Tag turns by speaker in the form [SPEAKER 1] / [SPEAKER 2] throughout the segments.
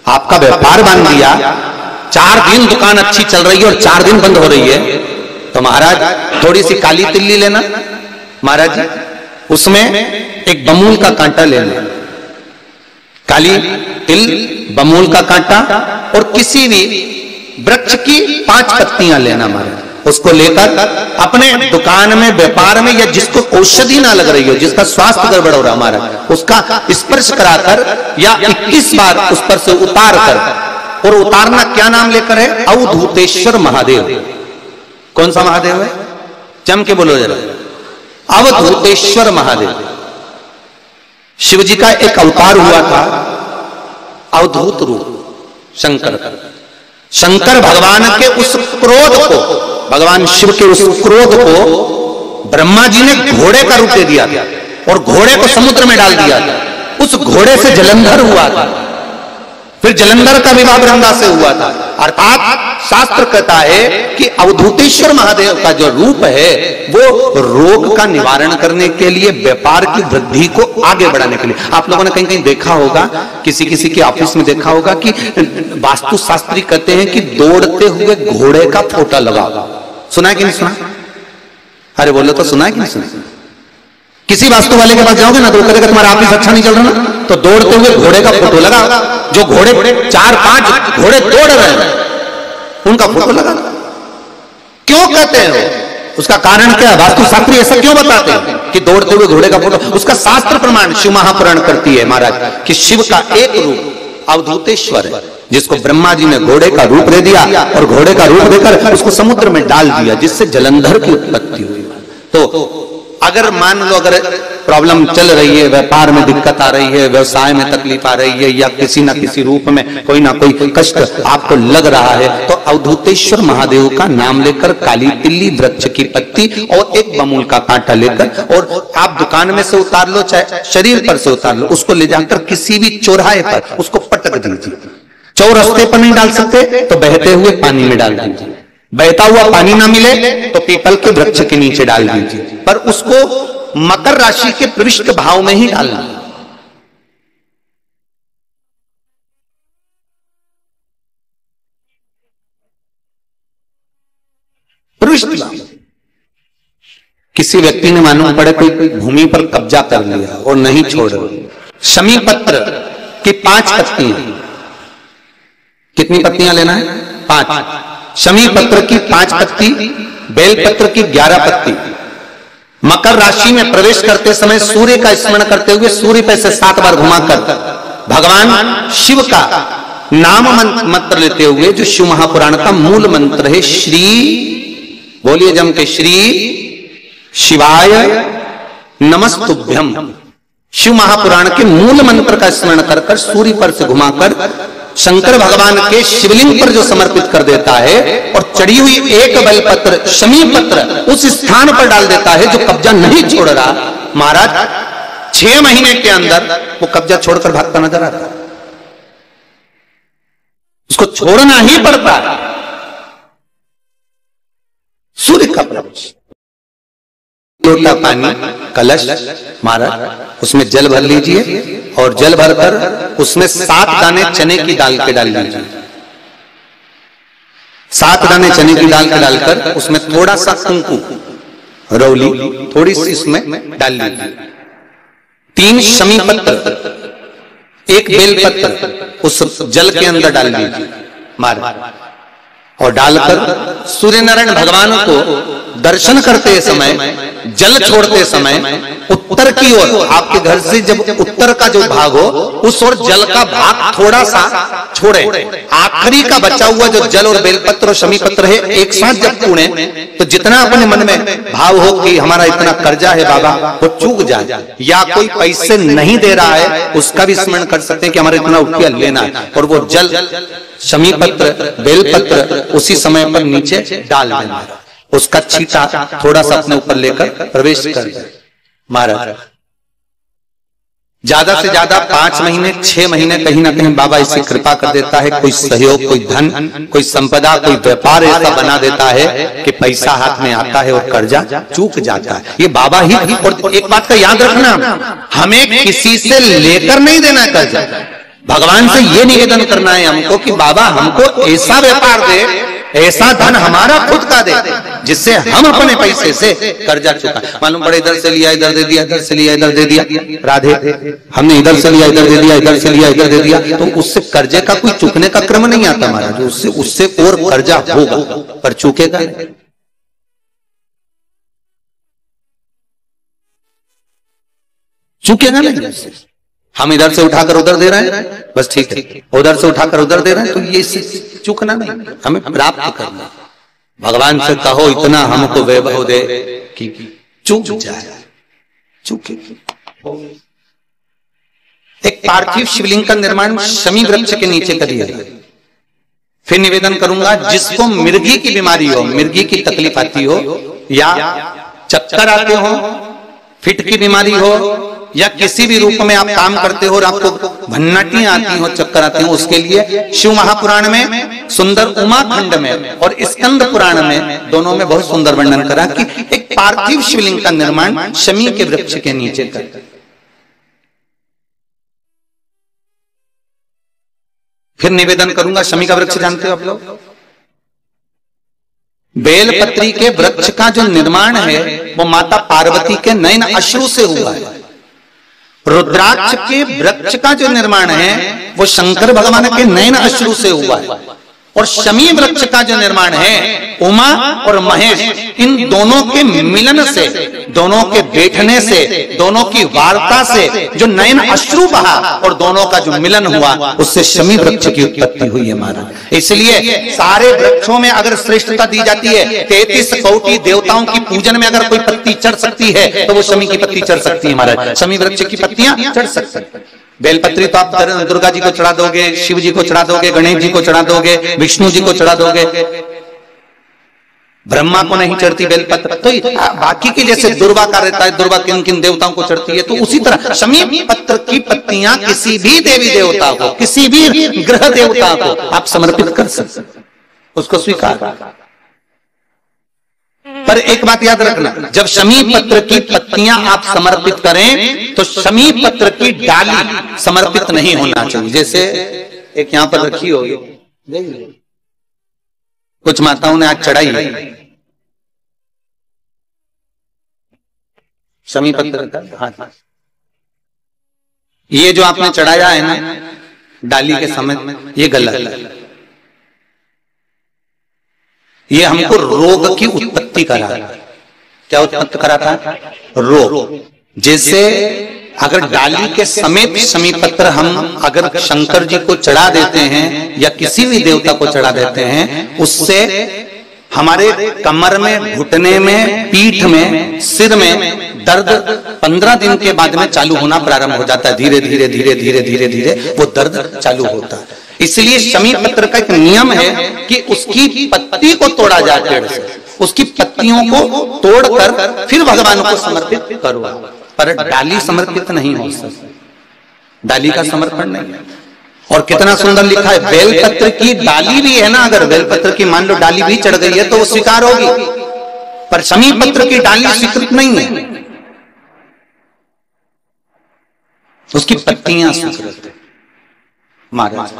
[SPEAKER 1] आपका व्यापार बांध दिया, 4 दिन दुकान अच्छी चल रही है और 4 दिन बंद हो रही है, तो महाराज थोड़ी सी काली तिल्ली लेना महाराज जी, उसमें एक बमूल का कांटा लेना, काली तिल, बमूल का कांटा और किसी भी वृक्ष की 5 पत्तियां लेना महाराज। उसको लेकर अपने दुकान में, व्यापार में, या जिसको औषधि ना लग रही हो, जिसका स्वास्थ्य गड़बड़ हो रहा महाराज, उसका स्पर्श कराकर या 21 बार उस पर से उतार कर, और उतारना क्या नाम लेकर है? अवधूतेश्वर महादेव। कौन सा महादेव है? जम के बोलो जरा। अवधूतेश्वर महादेव शिव जी का एक अवतार हुआ था, अवधूत रूप शंकर का। शंकर भगवान के उस क्रोध को, भगवान शिव के उस क्रोध को ब्रह्मा जी ने घोड़े का रूप दे दिया था और घोड़े को समुद्र में डाल दिया था। उस घोड़े से जलंधर हुआ था, फिर जलंधर का विवाह वृंदा से हुआ था। अर्थात शास्त्र कहता है कि अवधूतेश्वर महादेव का जो रूप है वो रोग का निवारण करने के लिए, व्यापार की वृद्धि को आगे बढ़ाने के लिए। आप लोगों ने कहीं कहीं देखा होगा, किसी किसी के ऑफिस में देखा होगा कि वास्तु शास्त्री कहते हैं कि दौड़ते हुए घोड़े का फोटो लगाओ। सुना है कि नहीं सुना? अरे बोलो तो सुना है कि नहीं सुना? किसी वास्तु वाले के पास जाओगे ना तो कहेगा तुम्हारा ऑफिस अच्छा नहीं चल रहा ना, तो दौड़ते हुए घोड़े का फोटो लगा। जो घोड़े 4-5 घोड़े दौड़ रहे हैं उनका फोटो लगा। क्यों कहते हैं? उसका कारण क्या? वास्तु शास्त्री ऐसा क्यों बताते हैं कि दौड़ते हुए घोड़े का फोटो? उसका शास्त्र प्रमाण शिव महापुराण करती है महाराज कि शिव का एक रूप अवधूतेश्वर है, जिसको ब्रह्मा जी ने घोड़े का रूप दे दिया और घोड़े का रूप देकर उसको समुद्र में डाल दिया, जिससे जलंधर की उत्पत्ति हुई। तो अगर मान लो अगर प्रॉब्लम चल रही है, व्यापार में दिक्कत आ रही है, व्यवसाय में तकलीफ आ रही है, या किसी ना किसी रूप में कोई ना कोई कष्ट आपको लग रहा है, तो अवधूतेश्वर महादेव का नाम लेकर काली तिल्ली, वृक्ष की पत्ती और एक बमूल का कांटा लेकर, और आप दुकान में से उतार लो चाहे शरीर पर से उतार लो, उसको ले जाकर किसी भी चौराहे पर उसको पटक दीजिए। चौरस्ते पर नहीं डाल सकते तो बहते हुए पानी में डाल दीजिए, बहता हुआ पानी ना मिले तो पीपल के वृक्ष के नीचे डाल दीजिए, पर उसको मकर राशि के पृष्ठ भाव में ही डालना। पृष्ठ भाव। किसी व्यक्ति ने मालूम पड़े कोई भूमि पर कब्जा कर लिया और नहीं छोड़ रहे, शमी पत्र की 5 पत्तियां, कितनी पत्तियां लेना है? 5। शमी पत्र की 5 पत्ती, बेल पत्र की 11 पत्ती। मकर राशि में प्रवेश करते समय सूर्य का स्मरण करते हुए सूर्य पे से 7 बार घुमाकर भगवान शिव का नाम मंत्र लेते हुए, जो शिव महापुराण का मूल मंत्र है, श्री, बोलिए जम के, श्री शिवाय नमस्तुभ्यम। शिव महापुराण के मूल मंत्र का स्मरण कर कर सूर्य पर से घुमाकर शंकर भगवान के शिवलिंग पर जो समर्पित कर देता है, और चढ़ी हुई एक बेलपत्र, शमी पत्र उस स्थान पर डाल देता है जो कब्जा नहीं छोड़ रहा, महाराज 6 महीने के अंदर वो कब्जा छोड़कर भागता नजर आता है। उसको छोड़ना ही पड़ता है। सूर्य का प्रवेश, लोटा पानी, कलश महाराज, उसमें जल भर लीजिए और जल भरकर उसमें 7 दाने चने की दाल के डाल लीजिए। 7 दाने चने की दाल के डालकर उसमें थोड़ा सा कुंकू, रौली थोड़ी सी इसमें डाल लीजिए। 3 शमी पत्र, 1 बेल पत्र उस जल के अंदर डाल दीजिए महाराज, और डालकर सूर्य नारायण भगवान को दर्शन करते समय, जल छोड़ते समय उत्तर की ओर, आपके घर से जब उत्तर का जो भाग हो उस ओर जल का भाग थोड़ा सा छोड़े। आखिरी का बचा हुआ जो जल और बेलपत्र और शमी पत्र है एक साथ जब पूणे, तो जितना अपने मन में भाव हो कि हमारा इतना कर्जा है बाबा, वो चूक जाए, या कोई पैसे नहीं दे रहा है उसका भी स्मरण कर सकते हैं कि हमारा इतना रुपया लेना है, और वो जल, शमी पत्र, बेलपत्र उसी समय पर नीचे डाल देना, उसका छींटा थोड़ा सा अपने ऊपर लेकर प्रवेश कर दे महाराज। ज्यादा से ज्यादा 5 महीने 6 महीने कहीं ना कहीं बाबा इससे कृपा कर देता है, कोई सहयोग, कोई धन, कोई संपदा, कोई व्यापार ऐसा बना देता है कि पैसा हाथ में आता है और कर्जा चूक जाता है। ये बाबा ही। और एक बात का याद रखना, हमें किसी से लेकर नहीं देना कर्जा, भगवान से ये निवेदन करना है हमको कि बाबा हमको ऐसा व्यापार दे, ऐसा धन हमारा खुद का दे जिससे हम अपने पैसे से कर्जा चुका। मालूम पड़े इधर से लिया इधर दे दिया, इधर से लिया इधर दे दिया, राधे हमने इधर से लिया इधर दे दिया, इधर से लिया इधर दे दिया, तो उससे कर्जे का कोई चुकने का क्रम नहीं आता महाराज। उससे और कर्जा होगा पर चुकेगा। चुकेगा नहीं। हम इधर से उठाकर उधर दे रहे हैं बस ठीक है, उधर से उठाकर उधर दे रहे हैं तो ये चुकना नहीं, हमें प्राप्त करना। भगवान से कहो इतना हमको वैभव दे कि चुक जाए, चुके। एक पार्थिव शिवलिंग का निर्माण शमी वृक्ष के नीचे करिए। फिर निवेदन करूंगा जिसको मिर्गी की बीमारी हो, मिर्गी की तकलीफ आती हो, या चक्कर आते हो, फिट की बीमारी हो, या किसी भी रूप में आप काम करते हो और आपको भन्नाटियां आती हो, चक्कर आते हो, उसके लिए शिव महापुराण में सुंदर उमा खंड में और स्कंद पुराण में दोनों में बहुत सुंदर वर्णन करा कि एक पार्थिव शिवलिंग का निर्माण शमी के वृक्ष के नीचे कर। फिर निवेदन करूंगा, शमी का वृक्ष जानते हो आप लोग? बेलपत्री के वृक्ष का जो निर्माण है वो माता पार्वती के नयन अश्रु से हुआ है। रुद्राक्ष के वृक्ष का जो निर्माण है वो शंकर भगवान के नयन अश्रु से हुआ है। और शमी वृक्ष का जो निर्माण है उमा और महेश, इन दोनों के मिलन से, दोनों के बैठने से, दोनों की वार्ता से जो नयन अश्रु बहा और दोनों का जो मिलन हुआ उससे शमी वृक्ष की उत्पत्ति हुई है महाराज। इसलिए सारे वृक्षों में अगर श्रेष्ठता दी जाती है, 33 कोटि देवताओं की पूजन में अगर कोई पत्ती चढ़ सकती है तो वो शमी की पत्ती चढ़ सकती है महाराज। शमी वृक्ष की पत्तियां चढ़ सकती है। बेलपत्री तो आप दुर्गा जी को चढ़ा दोगे, शिव जी को चढ़ा दोगे, गणेश जी को चढ़ा दोगे, विष्णु जी को चढ़ा दोगे, ब्रह्मा को नहीं चढ़ती बेलपत्र। तो बाकी की जैसे दुर्वा का रहता है, दुर्वा किन किन देवताओं को चढ़ती है, तो उसी तरह शमी पत्र की पत्तियां किसी भी देवी देवता को, किसी भी ग्रह देवता को आप समर्पित कर सकते, उसको स्वीकार। पर एक बात याद रखना, जब शमी पत्र की पत्तियां आप समर्पित करें तो शमी पत्र की डाली समर्पित नहीं होना चाहिए। जैसे एक यहां पर रखी होगी, कुछ माताओं ने आज चढ़ाई है शमी पत्र का हाथ, ये जो आपने चढ़ाया है ना डाली के समय, ये गलत है। ये हमको रोग की उत्पत्ति करा। क्या उत्पत्ति कराता है? रोग। जैसे अगर डाली के समेत शमी पत्र हम अगर शंकर जी को चढ़ा देते हैं या किसी भी देवता को चढ़ा देते हैं, उससे हमारे कमर में, घुटने में, पीठ में, सिर में दर्द 15 दिन के बाद में चालू होना प्रारंभ हो जाता है। धीरे धीरे धीरे धीरे धीरे धीरे वो दर्द चालू होता है। इसलिए शमी पत्र का एक नियम है कि उसकी पत्ती को तोड़ा जाए, पेड़ से उसकी पत्तियों को तोड़कर फिर भगवान को समर्पित करो, पर डाली समर्पित नहीं हो सकती, डाली का समर्पण नहीं है। और कितना सुंदर लिखा है, बेलपत्र की डाली भी है ना, अगर बेलपत्र की मान लो डाली भी चढ़ गई है तो वो स्वीकार होगी, पर शमी पत्र की डाली स्वीकृत नहीं है, उसकी पत्तियां स्वीकृत है महाराज।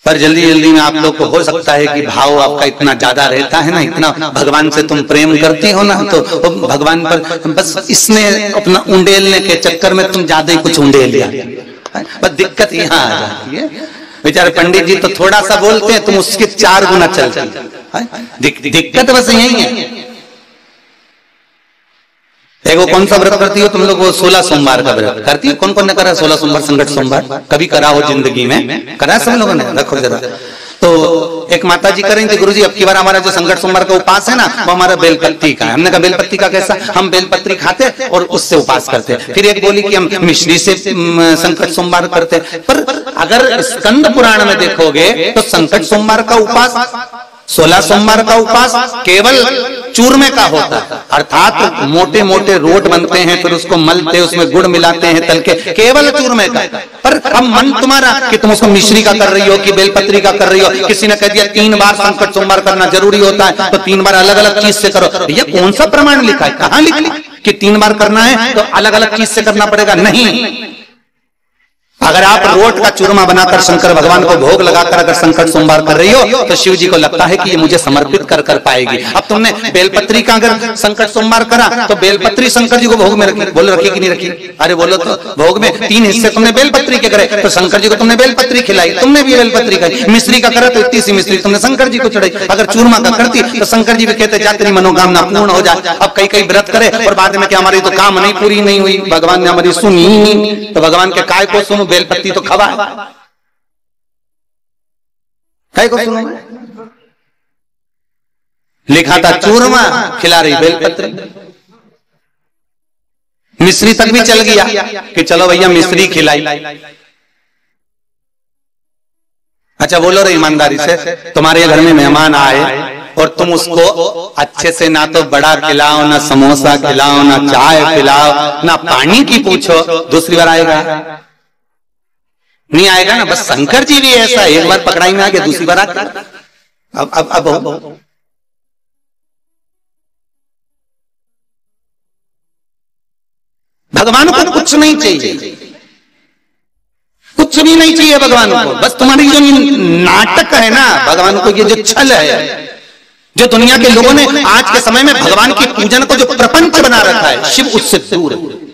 [SPEAKER 1] पर जल्दी जल्दी में आप लोग को हो सकता है कि भाव आपका इतना ज्यादा रहता है ना, इतना भगवान से तुम प्रेम करती हो ना, तो भगवान पर बस इसमें अपना उंडेलने के चक्कर में तुम ज्यादा ही कुछ उंडेल लिया। बस दिक्कत यहाँ आ जाती है। बेचारे पंडित जी तो थोड़ा सा बोलते हैं, तुम उसके 4 गुना चलती। दिक्कत बस यही है। देखो कौन सा व्रत करती हो तुम लोग? वो 16 सोमवार का व्रत करती है। कौन कौन ने करा 16 सोमवार, संकट सोमवार? कभी करा हो जिंदगी में? करा सब लोगों ने? रखो जरा। तो एक माता जी करें कि गुरुजी अब की बार हमारा जो संकट सोमवार का उपास है ना वो हमारा बेलपत्ती का है। हमने कहा बेलपत्ती का कैसा? हम बेलपत्री खाते और उससे उपास करते। फिर एक बोली कि हम मिश्री से संकट सोमवार करते। पर अगर स्कंद पुराण में देखोगे तो संकट सोमवार का उपास, 16 सोमवार का उपास केवल चूरमे का होता है, अर्थात मोटे मोटे रोट बनते हैं, फिर उसको मलते, उसमें गुड़ मिलाते हैं तल के, केवल चूरमे का। पर अब मन तुम्हारा कि तुम उसको मिश्री का कर रही हो कि बेलपत्री का कर रही हो। किसी ने कह दिया 3 बार संकट सोमवार करना जरूरी होता है तो 3 बार अलग अलग चीज से करो। ये कौन सा प्रमाण लिखा है? कहां लिखा कि 3 बार करना है तो अलग अलग चीज से करना पड़ेगा? नहीं, अगर आप रोट का चूरमा बनाकर शंकर भगवान को भोग लगाकर अगर संकट सोमवार कर रही हो तो शिव जी को लगता है कि ये मुझे समर्पित कर पाएगी। अब तुमने बेलपत्री का अगर संकट सोमवार करा तो बेलपत्री शंकर जी को भोग में रखी, बोलो रखी कि नहीं रखी? अरे बोलो तो भोग में 3 हिस्से तुमने बेलपत्री के करे तो शंकर जी को तुमने बेलपत्री खिलाई, तुमने भी बेलपत्री खाई। मिश्री का करा तो इतनी सी मिश्री तुमने शंकर जी को चढ़ाई। अगर चूरमा का करती तो शंकर जी भी कहते जा तेरी मनोकामना पूर्ण हो जाए। अब कई व्रत करे और बाद में क्या हमारी तो काम नहीं पूरी नहीं हुई, भगवान ने हमारी सुनी नहीं, तो भगवान के काय को सुनो, बेलपत्ती तो खवा काय को सुनो। लिखा था चूरमा, खिला रही बेलपत्री। मिश्री तक भी चल गया कि चलो भैया मिश्री खिलाई। अच्छा बोलो रे ईमानदारी से, तुम्हारे घर में मेहमान आए और तुम उसको अच्छे से ना तो बड़ा खिलाओ, ना समोसा खिलाओ, ना चाय पिलाओ, ना पानी की पूछो, दूसरी बार आएगा? नहीं आएगा ना। बस शंकर जी भी ऐसा, एक बार पकड़ाई में आ गया, दूसरी बार आता। अब भगवान को कुछ नहीं चाहिए, कुछ भी नहीं चाहिए भगवान को। बस तुम्हारी जो नाटक है ना, भगवान को ये जो छल है, जो दुनिया के लोगों ने आज के समय में भगवान की पूजन को जो प्रपंच बना रखा है, शिव उससे दूर है।